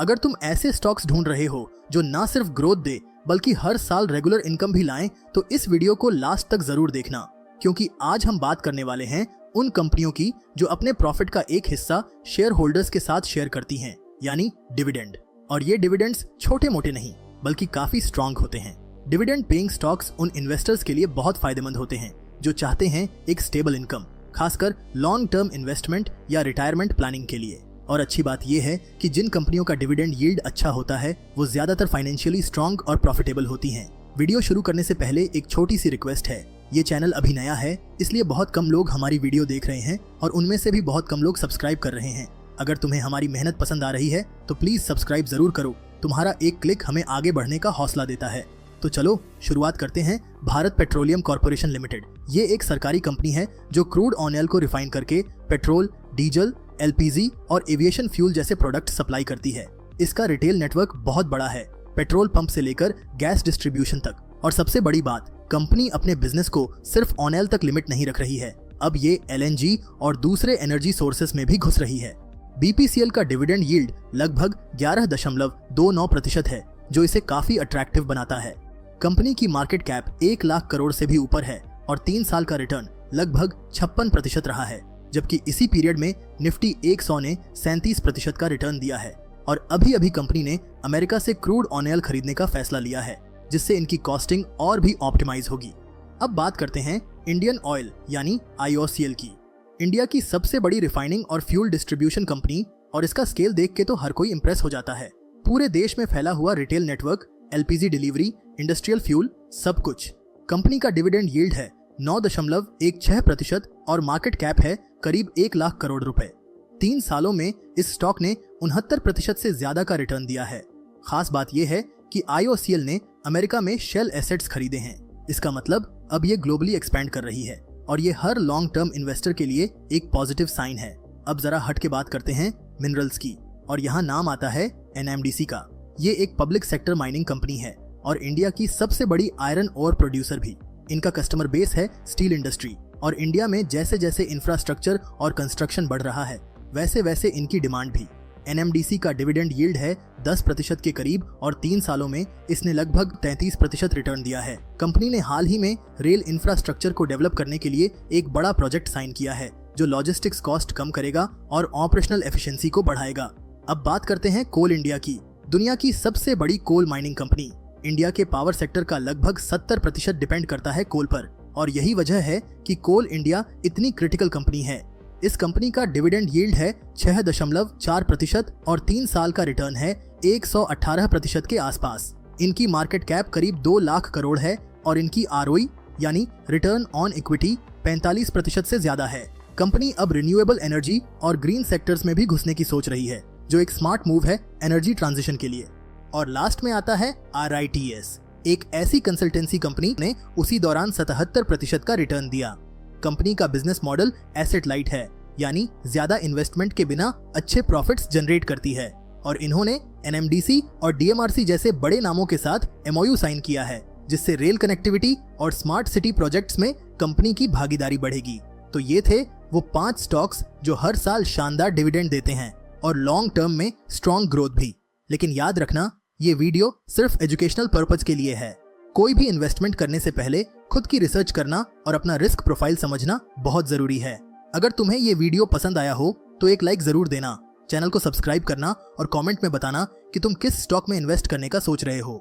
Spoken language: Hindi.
अगर तुम ऐसे स्टॉक्स ढूंढ रहे हो जो ना सिर्फ ग्रोथ दे बल्कि हर साल रेगुलर इनकम भी लाएं, तो इस वीडियो को लास्ट तक जरूर देखना, क्योंकि आज हम बात करने वाले हैं उन कंपनियों की जो अपने प्रॉफिट का एक हिस्सा शेयर होल्डर्स के साथ शेयर करती हैं, यानी डिविडेंड। और ये डिविडेंड्स छोटे मोटे नहीं बल्कि काफी स्ट्रांग होते हैं। डिविडेंड पेइंग स्टॉक्स उन इन्वेस्टर्स के लिए बहुत फायदेमंद होते हैं जो चाहते हैं एक स्टेबल इनकम, खासकर लॉन्ग टर्म इन्वेस्टमेंट या रिटायरमेंट प्लानिंग के लिए। और अच्छी बात यह है कि जिन कंपनियों का डिविडेंड यील्ड अच्छा होता है वो ज्यादातर फाइनेंशियली स्ट्रांग और प्रॉफिटेबल होती हैं। वीडियो शुरू करने से पहले एक छोटी सी रिक्वेस्ट है, ये चैनल अभी नया है इसलिए बहुत कम लोग हमारी वीडियो देख रहे हैं और उनमें से भी बहुत कम लोग सब्सक्राइब कर रहे हैं। अगर तुम्हें हमारी मेहनत पसंद आ रही है तो प्लीज सब्सक्राइब जरूर करो, तुम्हारा एक क्लिक हमें आगे बढ़ने का हौसला देता है। तो चलो शुरुआत करते हैं। भारत पेट्रोलियम कॉर्पोरेशन लिमिटेड ये एक सरकारी कंपनी है जो क्रूड ऑयल को रिफाइन करके पेट्रोल, डीजल, एलपीजी और एविएशन फ्यूल जैसे प्रोडक्ट सप्लाई करती है। इसका रिटेल नेटवर्क बहुत बड़ा है, पेट्रोल पंप से लेकर गैस डिस्ट्रीब्यूशन तक। और सबसे बड़ी बात, कंपनी अपने बिजनेस को सिर्फ ऑयल तक लिमिट नहीं रख रही है, अब ये एलएनजी और दूसरे एनर्जी सोर्सेस में भी घुस रही है। बीपीसीएल का डिविडेंड यील्ड लगभग 11.29% है, जो इसे काफी अट्रैक्टिव बनाता है। कंपनी की मार्केट कैप 1 लाख करोड़ से भी ऊपर है और 3 साल का रिटर्न लगभग 56% रहा है, जबकि इसी पीरियड में निफ्टी 100 ने 37% का रिटर्न दिया है। और अभी अभी कंपनी ने अमेरिका से क्रूड ऑयल खरीदने का फैसला लिया है, जिससे इनकी कॉस्टिंग और भी ऑप्टिमाइज होगी। अब बात करते हैं इंडियन ऑयल यानी आईओसीएल की। इंडिया की सबसे बड़ी रिफाइनिंग और फ्यूल डिस्ट्रीब्यूशन कंपनी, और इसका स्केल देख के तो हर कोई इंप्रेस हो जाता है। पूरे देश में फैला हुआ retail network, LPG delivery, industrial fuel, सब कुछ। कंपनी का डिविडेंड यील्ड है 9.16% और मार्केट कैप है करीब 1 लाख करोड़ रुपए। 3 सालों में इस स्टॉक ने 69% से ज्यादा का रिटर्न दिया है। खास बात यह है कि आईओसीएल ने अमेरिका में शेल एसेट्स खरीदे हैं। इसका मतलब अब ये ग्लोबली एक्सपैंड कर रही है और ये हर लॉन्ग टर्म इन्वेस्टर के लिए एक पॉजिटिव साइन है। अब जरा हट के बात करते हैं मिनरल्स की, और यहाँ नाम आता है एनएमडीसी का। ये एक पब्लिक सेक्टर माइनिंग कंपनी है और इंडिया की सबसे बड़ी आयरन ओर प्रोड्यूसर भी। इनका कस्टमर बेस है स्टील इंडस्ट्री, और इंडिया में जैसे जैसे इंफ्रास्ट्रक्चर और कंस्ट्रक्शन बढ़ रहा है वैसे वैसे इनकी डिमांड भी। एनएमडीसी का डिविडेंड यील्ड है 10% के करीब और 3 सालों में इसने लगभग 33% रिटर्न दिया है। कंपनी ने हाल ही में रेल इंफ्रास्ट्रक्चर को डेवलप करने के लिए एक बड़ा प्रोजेक्ट साइन किया है जो लॉजिस्टिक्स कॉस्ट कम करेगा और ऑपरेशनल एफिशिएंसी को बढ़ाएगा। अब बात करते हैं कोल इंडिया की। दुनिया की सबसे बड़ी कोल माइनिंग कंपनी। इंडिया के पावर सेक्टर का लगभग 70% डिपेंड करता है कोल पर, और यही वजह है कि कोल इंडिया इतनी क्रिटिकल कंपनी है। इस कंपनी का डिविडेंड यील्ड है 6.4% और 3 साल का रिटर्न है 118% के आसपास। इनकी मार्केट कैप करीब 2 लाख करोड़ है और इनकी आरओई यानी रिटर्न ऑन इक्विटी 45% से ज्यादा है। कंपनी अब रिन्यूएबल एनर्जी और ग्रीन सेक्टर्स में भी घुसने की सोच रही है, जो एक स्मार्ट मूव है एनर्जी ट्रांजिशन के लिए। और लास्ट में आता है RITES, एक ऐसी कंसल्टेंसी कंपनी ने उसी दौरान 77% का रिटर्न दिया। कंपनी का बिजनेस मॉडल एसेट लाइट है, यानी ज्यादा इन्वेस्टमेंट के बिना अच्छे प्रॉफिट्स जनरेट करती है। और इन्होंने एनएमडीसी और डीएमआरसी जैसे बड़े नामों के साथ MOU साइन किया है, जिससे रेल कनेक्टिविटी और स्मार्ट सिटी प्रोजेक्ट्स में कंपनी की भागीदारी बढ़ेगी। तो ये थे वो 5 स्टॉक्स जो हर साल शानदार डिविडेंड देते हैं और लॉन्ग टर्म में स्ट्रॉन्ग ग्रोथ भी। लेकिन याद रखना, ये वीडियो सिर्फ एजुकेशनल पर्पज के लिए है। कोई भी इन्वेस्टमेंट करने से पहले खुद की रिसर्च करना और अपना रिस्क प्रोफाइल समझना बहुत जरूरी है। अगर तुम्हें ये वीडियो पसंद आया हो तो एक लाइक जरूर देना, चैनल को सब्सक्राइब करना और कमेंट में बताना कि तुम किस स्टॉक में इन्वेस्ट करने का सोच रहे हो।